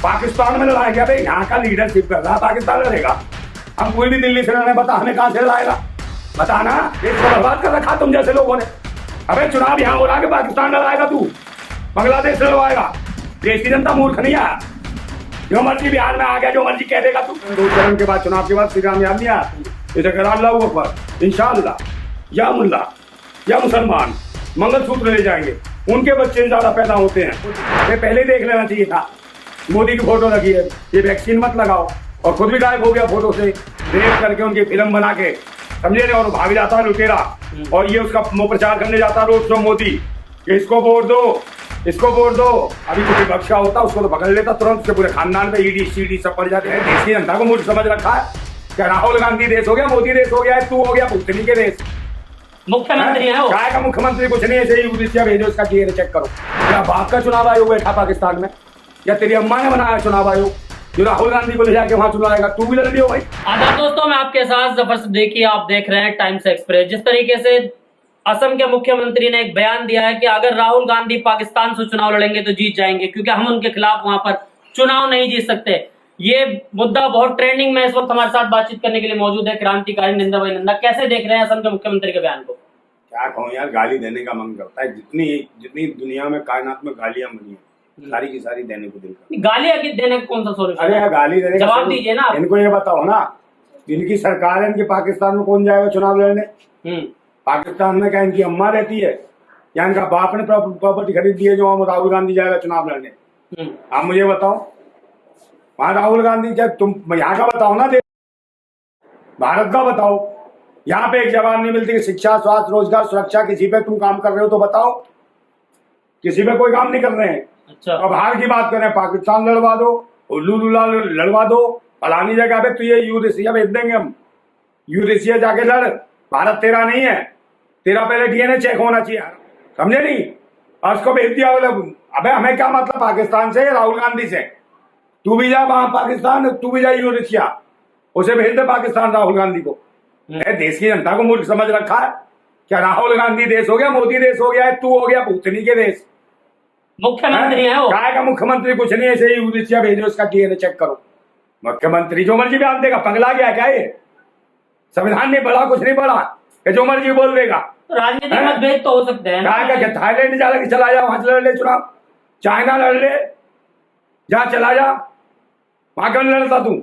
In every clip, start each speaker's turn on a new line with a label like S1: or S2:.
S1: पाकिस्तान में लड़ाया गया भाई, यहाँ का लीडरशिप कर रहा है, पाकिस्तान लड़ेगा। हम कोई भी दिल्ली से लड़ने, बता हमें कहाँ से लड़ाएगा, बताना। देश को बर्बाद कर रखा तुम जैसे लोगों ने। अबे चुनाव यहाँ हो रहा है कि पाकिस्तान लड़ाएगा, तू बांग्लादेश लड़वाएगा। देश की जनता मूर्ख नहीं है, जो मर्जी बिहार में आ गया, जो मर्जी कह देगा तू। 2 चरण के बाद, चुनाव के बाद श्री राम याद नहीं आया, इसे करा अल्लाह अकबर, इंशाअल्लाह या मुल्ला या मुसलमान मंगलसूत्र ले जाएंगे, उनके बच्चे ज्यादा पैदा होते हैं। पहले देख लेना चाहिए था। मोदी की फोटो लगी है, ये वैक्सीन मत लगाओ, और खुद भी गायब हो गया फोटो से, रेप करके उनकी फिल्म बना के, समझे नहीं, और भाग जाता है लुटेरा, और ये उसका प्रचार करने जाता रोड शो मोदी कि इसको वोट दो, इसको वोट दो। अभी कुछ बख्शा होता उसको तो पकड़ लेता तुरंत, उसके पूरे खानदान पे ईडी सीडी सब पड़ जाते हैं। देश की जनता को मूर्ख समझ रखा है। क्या राहुल गांधी देश हो गया, मोदी देश हो गया है, तू हो गया पुतली के देश
S2: मुख्यमंत्री है वो।
S1: काय का मुख्यमंत्री कुछ नहीं, ऐसे ही उड़ीसा भेजो, इसका डीएनए चेक करो। क्या बाप का चुनाव आयोग बैठा पाकिस्तान में, या तेरी अम्मा ने बनाया चुनाव आयोग जो राहुल गांधी को ले जाके वहां चुनाएगा? तू भी लड़ लियो भाई।
S2: आदाब दोस्तों, मैं आपके साथ जफर सिद्दीकी, आप देख रहे हैं टाइम्स एक्सप्रेस। जिस तरीके से असम के मुख्यमंत्री ने एक बयान दिया है कि अगर राहुल गांधी पाकिस्तान से चुनाव लड़ेंगे तो जीत जाएंगे, क्योंकि हम उनके खिलाफ वहां पर चुनाव नहीं जीत सकते। ये मुद्दा बहुत ट्रेंडिंग में इस वक्त हमारे साथ बातचीत करने के लिए मौजूद है क्रांतिकारी नंदा भाई नंदा। कैसे देख रहे हैं असम के मुख्यमंत्री के बयान को?
S1: क्या कहूँ यार, गाली देने का मन करता है। जितनी जितनी दुनिया में कायनात में गालियां बनी है, सारी की सारी देने को दिल करता है।
S2: गालियां देने का कौन सा सोल्यूशन?
S1: अरे यार, गाली देने का
S2: जवाब दीजिए ना।
S1: इनको ये बताओ ना, इनकी सरकार है, इनकी पाकिस्तान में कौन जाएगा चुनाव लड़ने? पाकिस्तान में क्या इनकी अम्मा रहती है, या इनका बाप ने प्रॉपर्टी खरीद दी है जो वहां राहुल गांधी जाएगा चुनाव लड़ने? आप मुझे बताओ, वहां राहुल गांधी, क्या तुम यहाँ का बताओ ना, भारत का बताओ। यहाँ पे एक जवाब नहीं मिलती कि शिक्षा, स्वास्थ्य, रोजगार, सुरक्षा, किसी पे तुम काम कर रहे हो तो बताओ। किसी पे कोई काम नहीं कर रहे हैं।
S2: अच्छा,
S1: अब बाहर की बात करें, पाकिस्तान लड़वा दो, उल्लू लुला लड़वा दो, फलानी जगह पे तो ये यूरेशिया भेज देंगे हम, यूरेशिया जाके लड़। भारत तेरा नहीं है, तेरा पहले डीएनए चेक होना चाहिए, समझे नहीं? और उसको भेज दिया बोले, अबे हमें क्या मतलब पाकिस्तान से, राहुल गांधी से? तू भी जा वहां पाकिस्तान, तू भी जा यूरेशिया, उसे भेज दे पाकिस्तान राहुल गांधी को। देश की जनता को मूर्ख समझ रखा है। क्या राहुल गांधी देश हो गया, मोदी देश हो गया है, तू हो गया भूतनी के देश।
S2: मुख्यमंत्री है वो।
S1: काय का मुख्यमंत्री कुछ नहीं, ऐसे ही यूरेशिया भेजो, इसका डीएनए चेक करो। मुख्यमंत्री जो मर्जी बयान देगा, पगला गया क्या ये? संविधान नहीं पढ़ा, कुछ नहीं पढ़ा, जो मर्जी बोल देगा।
S2: राजनीतिक मतभेद तो हो सकते हैं।
S1: थाईलैंड जा लगे, चला जा, वहां लड़ ले चुनाव। चाइना लड़ ले, जा चला जा, वहां क्यों लड़ता तू?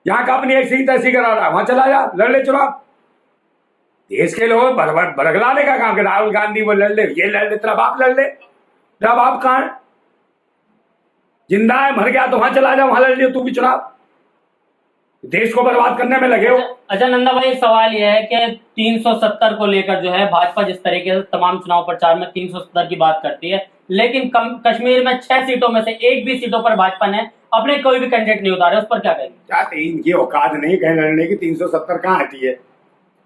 S1: यहाँ का अपनी ऐसी तैसी करा रहा है, वहां चला जा, लड़ ले चुनाव। देश के लोग बरगलाने का काम, राहुल गांधी वो लड़ ले, ये लड़ ले, तेरा बाप लड़ ले। तेरा बाप कहाँ है? जिंदा है, मर गया तो वहां चला जा, वहां लड़ लियो तू भी चुनाव। देश को बर्बाद करने में लगे हो।
S2: अच्छा नंदा भाई, एक सवाल यह है कि 370 को लेकर जो है भाजपा जिस तरीके से तमाम चुनाव प्रचार में 370 की बात करती है, लेकिन कश्मीर में 6 सीटों में से एक भी सीटों पर भाजपा ने अपने कोई भी कैंडिडेट नहीं उतारे, उस पर क्या कहेंगे?
S1: क्या इनकी औकात नहीं कहीं लड़ने की? 370 कहाँ हटी है?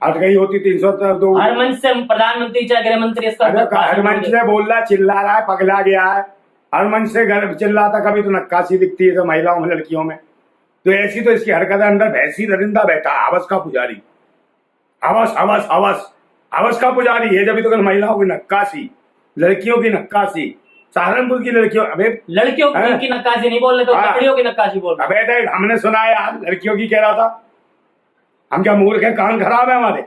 S1: हट गई होती 302।
S2: हर मंच से प्रधानमंत्री चाहे गृह मंत्री
S1: हर मंच से बोल रहा है, चिल्ला रहा है, पगला गया है। हर मंच से चिल्लाता, कभी तो नक्काशी दिखती है तो महिलाओं में, लड़कियों में तो ऐसी, तो इसकी हरकत अंदर भैंसी दरिंदा बैठा, हवस का पुजारी, हवस हवस हवस हवस का पुजारी है। जब तो कल महिलाओं की नक्काशी, लड़कियों की नक्काशी, सहारनपुर की लड़कियों, अबे
S2: लड़कियों की नक्काशी नहीं बोल रहे तो लड़कियों की नक्काशी बोल रहे।
S1: अबे देख, हमने सुना है यार, लड़कियों की कह रहा था। हम क्या मूर्ख है, कान खराब है हमारे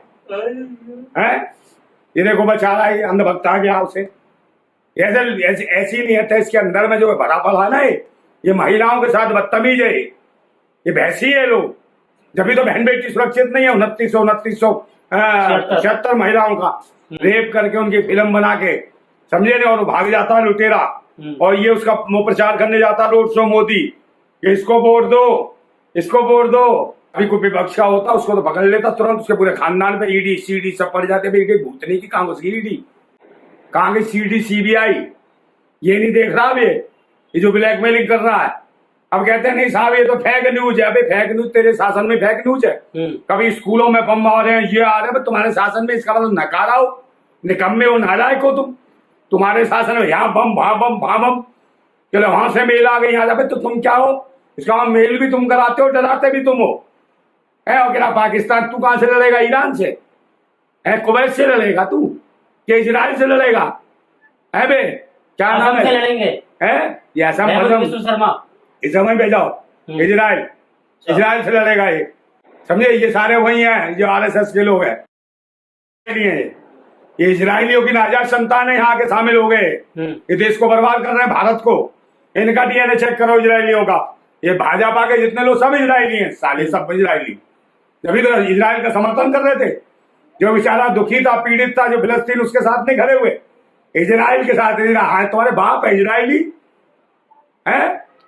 S1: हैं? ये देखो बेचारा है, अंधभक्त आ गया उसे। ऐसी नियत है इसके अंदर में, जो भरा पड़ा है ना, ये महिलाओं के साथ बदतमीज है, ये भैंसी है लोग। जब भी तो बहन बेटी सुरक्षित नहीं है। 2976 महिलाओं का रेप करके उनकी फिल्म बना के, समझे नहीं, और भाग जाता है लुटेरा, और ये उसका प्रचार करने जाता रोड शो मोदी कि इसको वोट दो, इसको वोट दो। अभी कोई विपक्ष का होता उसको तो पकड़ लेता तुरंत, उसके पूरे खानदान पे ईडी सीडी सब पड़ जाते। भूतनी की कहां उसकी ईडी, कहां की सीडी सीबीआई? ये नहीं देख रहा अब ये जो ब्लैकमेलिंग कर रहा है। अब कहते हैं नहीं साहब ये तो फेक न्यूज है। अबे फेक न्यूज तेरे शासन में फेक न्यूज है? कभी स्कूलों में बम आ रहे हैं, ये आ रहे हैं, तुम्हारे शासन में, इसका मतलब नकारा हो, निकम्मे हो, नालायक हो तुम। तुम्हारे शासन में यहाँ बम, वहां बम, वहां बम, चलो वहां से मेल आ गई, यहाँ जाए तो तुम क्या हो? इसका मेल भी तुम कराते हो, डराते भी तुम हो। है और क्या पाकिस्तान, तू कहां से लड़ेगा? ईरान से है? कुवैत से लड़ेगा तू कि इजराइल से लड़ेगा? है बे क्या नाम है?
S2: लड़ेंगे
S1: है ये असम
S2: शर्मा।
S1: इस समय भेजाओ इजराइल, इजराइल से लड़ेगा ये, समझे। ये सारे वही हैं जो आरएसएस के लोग हैं, ये इजरायलियों की नाजायज संतान है, यहाँ के शामिल हो गए, ये देश को बर्बाद कर रहे हैं, भारत को। इनका डीएनए चेक करो इजरायलियों का, ये भाजपा के जितने लोग सब इजरायली हैं, साले सब इजरायली। तभी तो इजराइल का समर्थन कर रहे थे, जो बेचारा दुखी था, पीड़ित था, जो फिलिस्तीन उसके साथ नहीं खड़े हुए, इजराइल के साथ। हाँ, तुम्हारे बाप है इजरायली है।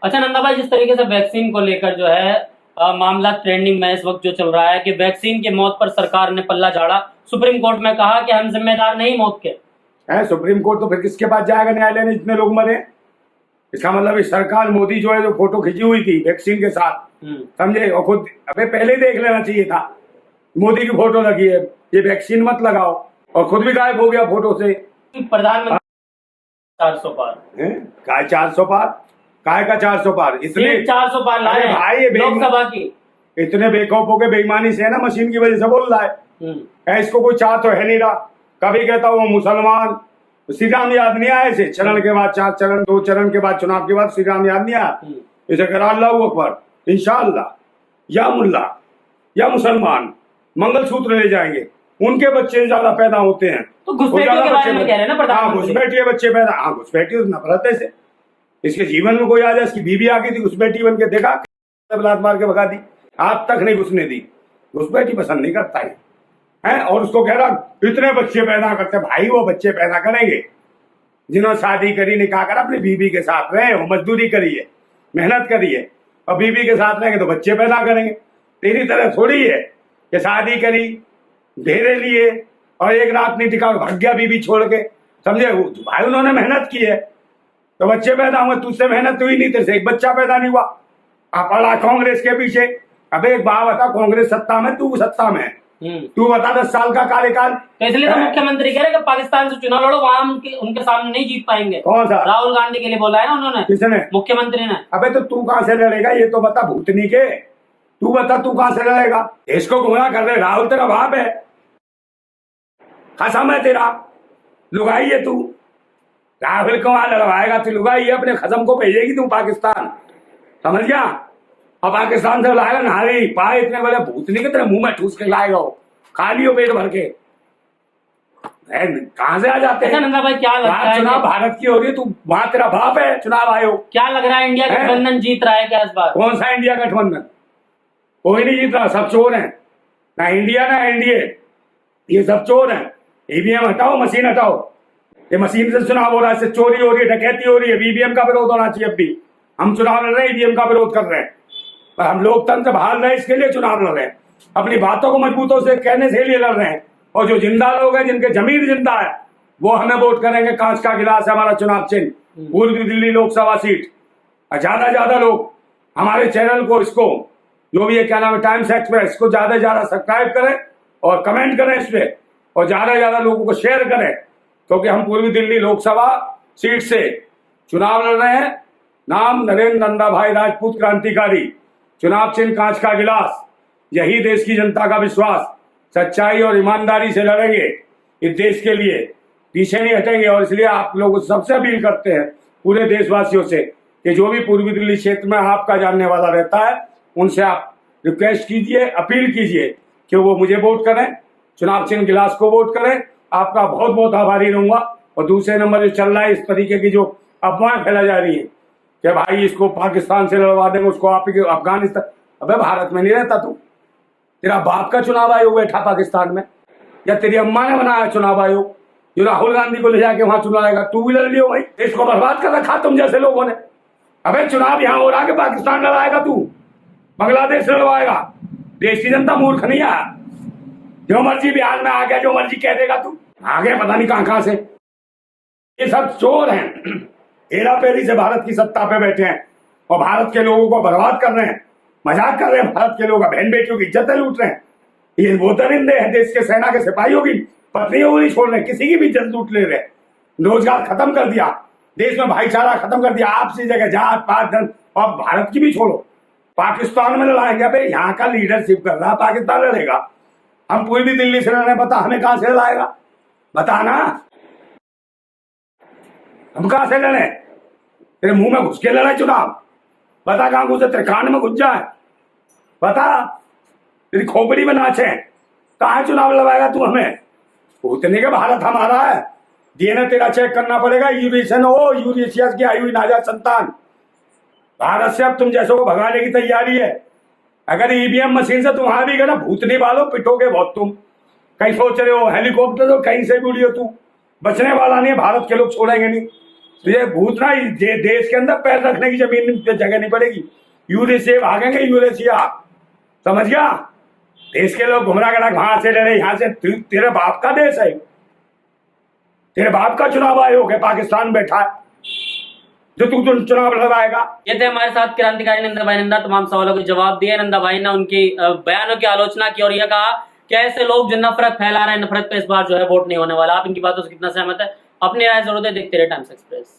S2: अच्छा नंदा भाई, जिस तरीके से वैक्सीन को लेकर जो है मामला ट्रेंडिंग में इस वक्त जो चल रहा है कि वैक्सीन की मौत पर सरकार ने पल्ला झाड़ा, सुप्रीम कोर्ट में कहा कि हम जिम्मेदार नहीं मौत के।
S1: है सुप्रीम कोर्ट, तो फिर किसके पास जाएगा न्यायालय में जितने लोग मरे? इसका मतलब इस सरकार मोदी जो है जो फोटो खींची हुई थी वैक्सीन के साथ, समझे, और खुद अबे पहले ही देख लेना चाहिए था मोदी की फोटो लगी है, ये वैक्सीन मत लगाओ, और खुद भी गायब हो गया फोटो से।
S2: प्रधानमंत्री 400 पार,
S1: काय 400 पार, काय का 400 पार, इसलिए
S2: 400 पार लाए
S1: भाई ये
S2: लोकसभा की।
S1: इतने बेखौफ होके बेईमानी से है ना, मशीन की वजह से बोल रहा है। इसको कोई चाह तो है नहीं रहा। कभी कहता हूँ मुसलमान, श्री राम याद नहीं आए इसे, चरण के बाद 4 चरण, 2 चरण के बाद चुनाव के बाद श्री राम याद नहीं आया इसे। करा अल्लाहू अकबर, इंशाअल्लाह, या मुल्ला या मुसलमान मंगलसूत्र ले जाएंगे, उनके बच्चे ज्यादा पैदा होते हैं।
S2: तो घुसपैठियों के बारे में कह रहे हैं ना प्रधानमंत्री।
S1: घुसपैठिए बच्चे पैदा, हाँ घुसपैठी नफरत से। इसके जीवन में कोई आ जाए, इसकी बीवी आ गई थी घुसपैठी बन के, देखा लात मार के भगा दी, आज तक नहीं घुसने दी। घुसपैठी पसंद नहीं करता है, और उसको कह रहा इतने बच्चे पैदा करते। भाई वो बच्चे पैदा करेंगे जिन्होंने शादी करी, निकाह कर अपनी बीवी के साथ रहे हो, मजदूरी करी है, मेहनत करी है, और बीवी के साथ रहेंगे तो बच्चे पैदा करेंगे। तेरी तरह थोड़ी है कि शादी करी, घेरे लिए, और एक रात नहीं टिका, भाग गया बीवी छोड़ के, समझे। भाई उन्होंने मेहनत की है तो बच्चे पैदा हुए, तुझसे मेहनत हुई नहीं, तेरे से एक बच्चा पैदा नहीं हुआ। आप पड़ा कांग्रेस के पीछे। अबे एक बात बता, कांग्रेस सत्ता में, तू सत्ता में, तू बता 10 साल का कार्यकाल।
S2: तो इसलिए तो मुख्यमंत्री कह रहे कि पाकिस्तान से चुनाव लड़ो, वहां उनके सामने नहीं जीत पाएंगे।
S1: कौन सा?
S2: राहुल गांधी के लिए बोला है ना उन्होंने।
S1: किसने?
S2: मुख्यमंत्री ने।
S1: अबे तो तू कहां से लड़ेगा ये तो बता, भूतनी के, तू बता तू कहां से लड़ेगा? इसको गुमराह कर रहे। राहुल तेरा बाप है, खसम है तेरा, लुगाई है तू। राहुल को वहां लड़वाएगा तू, लुगाई है, अपने खसम को भेजेगी तू पाकिस्तान, समझ गया। और पाकिस्तान से लाएगा नारी पाए, इतने बड़े भूतनी के तेरे मुंह में ठूस के लाएगा वो, खा लियो पेट भर के। कहां से आ जाते हैं?
S2: नंदा भाई क्या लगता है
S1: चुनाव भारत की हो रही है, तू वहां तेरा बाप है चुनाव आयोग।
S2: क्या लग रहा है इंडिया गठबंधन जीत रहा है क्या इस बार?
S1: कौन सा इंडिया गठबंधन? कोई नहीं जीत रहा, सब चोर हैं, ना इंडिया ना एनडीए, ये सब चोर हैं। ईवीएम हटाओ, मशीन हटाओ, ये मशीन से चुनाव हो रहा है, इससे चोरी हो रही है, डकैती हो रही है। ईवीएम का विरोध होना चाहिए। अब भी हम चुनाव लड़ रहे हैं, ईवीएम का विरोध कर रहे हैं, पर हम लोकतंत्र बहाल रहे, इसके लिए चुनाव लड़ रहे हैं, अपनी बातों को मजबूतों से कहने से लिए लड़ रहे हैं। और जो जिंदा लोग हैं, जिनके जमीन जिंदा है, वो हमें वोट करेंगे। कांच का गिलास है हमारा चुनाव चिन्ह, पूर्वी दिल्ली लोकसभा सीट। ज्यादा लोग हमारे चैनल को, इसको जो भी है क्या नाम है, टाइम्स एक्सप्रेस को ज्यादा से ज्यादा सब्सक्राइब करें और कमेंट करें इस पे, और ज्यादा लोगों को शेयर करें, क्योंकि हम पूर्वी दिल्ली लोकसभा सीट से चुनाव लड़ रहे हैं। नाम नरेंद्र नंदा भाई राजपूत, क्रांतिकारी, चुनाव चिन्ह कांच का गिलास। यही देश की जनता का विश्वास, सच्चाई और ईमानदारी से लड़ेंगे इस देश के लिए, पीछे नहीं हटेंगे। और इसलिए आप लोग सबसे अपील करते हैं, पूरे देशवासियों से, कि जो भी पूर्वी दिल्ली क्षेत्र में आपका जानने वाला रहता है, उनसे आप रिक्वेस्ट कीजिए, अपील कीजिए कि वो मुझे वोट करें, चुनाव चिन्ह गिलास को वोट करें। आपका बहुत बहुत आभारी रहूंगा। और दूसरे नंबर जो चल रहा है, इस तरीके की जो अफवाहें फैला जा रही है कि भाई इसको पाकिस्तान से लड़वा देंगे, उसको आप अफगानिस्तान। अबे भारत में नहीं रहता तू, तेरा बाप का चुनाव आयोग बैठा पाकिस्तान में, या तेरी अम्मा ने बनाया चुनाव आयोग जो राहुल गांधी को ले जाके वहां चुनाएगा? तू भी लड़ लियो भाई, इसको बर्बाद कर रखा तुम जैसे लोगों ने। अबे चुनाव यहां हो रहा कि पाकिस्तान लड़ाएगा तू, बांग्लादेश लड़वाएगा? देश की जनता मूर्ख नहीं है, जो मर्जी बिहार में आ गया, जो मर्जी कह देगा तू, आ गए पता नहीं कहां से। ये सब चोर हैं, हेरा फेरी से भारत की सत्ता पे बैठे हैं और भारत के लोगों को बर्बाद कर रहे हैं, मजाक कर रहे हैं, भारत के लोग बहन बेटियों की इज्जतें लूट रहे हैं। ये वो दरिंदे हैं, देश के सेना के सिपाहियों की पत्नियों को नहीं छोड़ रहे, किसी की भी इज्जत लूट ले रहे हैं। रोजगार खत्म कर दिया, देश में भाईचारा खत्म कर दिया, आपसी जगह जात पात धन, और भारत की भी छोड़ो, पाकिस्तान में लड़ाएंगे। अबे यहाँ का लीडरशिप कर रहा, पाकिस्तान लड़ेगा। हम पूर्वी दिल्ली से लड़ने, बता हमें कहां से लड़ाएगा? बता ना, हम कहां से लड़े? तेरे मुंह में घुस के लड़े चुनाव? बता कहाँ घुसे, तेरे कान में घुस जाए, बता, तेरी खोपड़ी में नाचे, कहाँ चुनाव लड़वाएगा तू हमें? उतने के भारत हमारा है, डीएनए तेरा चेक करना पड़ेगा, यूरेशियन हो, यूरेशिया की आई हुई नाजायज संतान। भारत से अब तुम जैसों को भगाने की तैयारी है। अगर ईवीएम मशीन से तुम वहां भी गए ना, भूतनी वालों पिटोगे बहुत तुम। कहीं सोच रहे हो हेलीकॉप्टर हो, कहीं से भी उड़ियो तू, बचने वाला नहीं है, भारत के लोग छोड़ेंगे नहीं। तो ये भूतना देश के अंदर पैर रखने की जमीन पे जगह नहीं पड़ेगी। यूरेशिया भागेंगे, यूरेशिया, समझ गया? देश के लोग घुमरा करा वहां से लड़े, यहाँ से, तेरे बाप का देश है, तेरे बाप का चुनाव आयोग है, पाकिस्तान बैठा है जो तू चुनाव लड़वाएगा।
S2: ये थे हमारे साथ क्रांतिकारी नंदा भाई नंदा, तमाम सवालों के जवाब दिए। नंदा भाई ने उनकी बयानों की आलोचना की और यह कहा कि ऐसे लोग जो नफरत फैला रहे हैं, नफरत पे इस बार जो है वोट नहीं होने वाला। आप इनकी बातों से कितना सहमत है? अपनी राय जरूर दें। देखते रहे टाइम्स एक्सप्रेस।